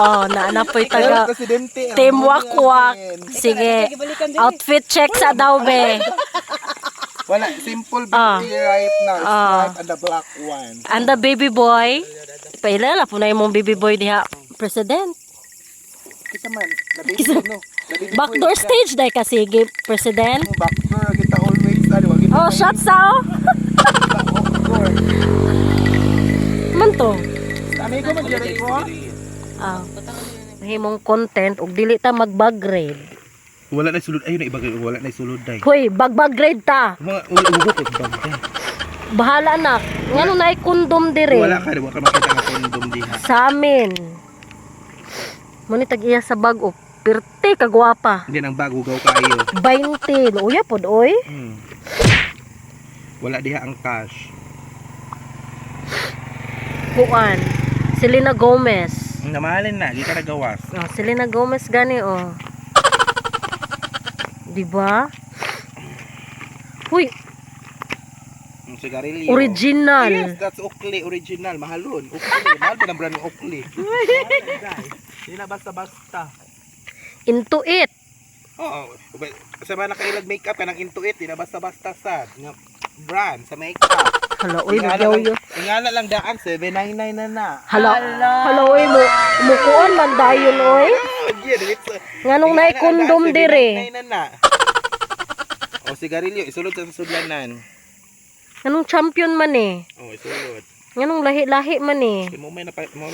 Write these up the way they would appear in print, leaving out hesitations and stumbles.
Oh, naanapoy taga Team Wakwak. Sige, outfit check sa daw be. Wala, simple beauty right now. Stripe and the black one. And the baby boy. Pailala po na yung baby boy diha, President. Kita man, the baby no. Backdoor stage dahil kasi, President. Backdoor, kita always, ano, kita Oh, shots out. Man to. Amigo, mag-direct ko. Himong content, ug dili ta mag-bag grade. Wala na sulod, ayun na ibagay, wala na sulod dai. Hoy, bag grade ta. Mga ulo ko bag. Bahala na. Ngano na kondom dire. Wala ka makita nga kondom diha. Sa amin. Muni tag-iya sa bag o pirte kagwapa. Hindi nang bag ugaw kayo. 20. Uya pod oy. Wala diha ang cash. Kuan. Selena Gomez. Namahalin na, di ka nagawas. Oh, Selena Gomez gani oh. Diba? Huy, Sigarilyo. original. Yes, that's Oakley, original. Mahalon. Oakley. Mahal ba ng brand ng Oakley? Hindi na basta-basta. Into it. Oo. Sa mga nakailag makeup ka ng Into It, hindi na basta-basta sad. Brand sa makeup. Hala, uy, magyaw yun. Ingala lang daan, 799 na na. Hala, uy, mukuan man dayon, uy. Nganong na kondom dire. 799 na na. O, sigarilyo, isulod sa sudlanan. Nganong champion man eh. O, isulod. Nganong lahi-lahi man eh. Mo may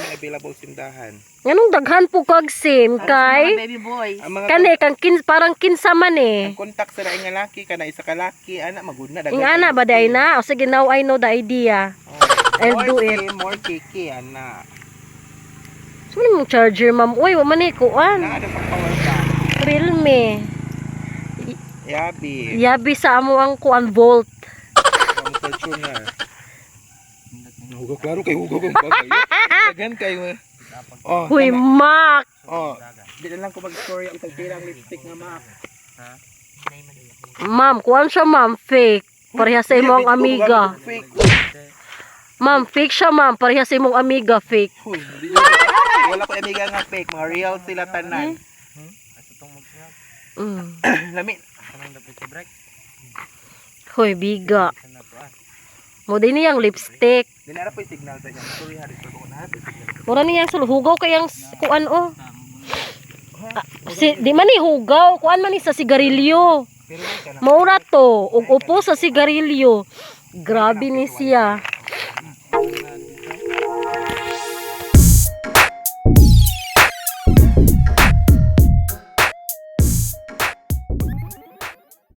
available sindahan. Nganong daghan po kag sim kay Baby boy. kani kang parang kinsa man eh. Ang contact sa daing nga laki kana isa ka laki ana magud na Ing ana ba day na? O sige, now I know the idea. I'll do it. More kiki ana. Sino mong charger, ma'am? Uy, wa man eh, kuan. Na ada pang power bank. Realme. Yabi. Yabi sa amo ang kuan volt. Ang Fortuner. Hugo klaro kay Hugo kung bagay. Tagan kayo. Oh. Huy, Mac. Oh. Di na lang ko mag-story ang tagpirang lipstick nga Mac. Ma'am, kuan siya, ma'am. Fake. Pareha sa imong amiga. Fake. Ma'am, fake siya, ma'am. Pareha sa imong amiga. Fake. Wala ko amiga nga fake, mga real sila tanan. Lami. Hoy, biga. Mo din niyang lipstick. Dinara po yung signal sa inyo. Sorry, hari ko na hati. Mura niyang sulhugaw kayang kuan oh. Di man ni hugaw, kuan man ni sa sigarilyo. Maura to, ug upo sa sigarilyo. Grabe ni siya.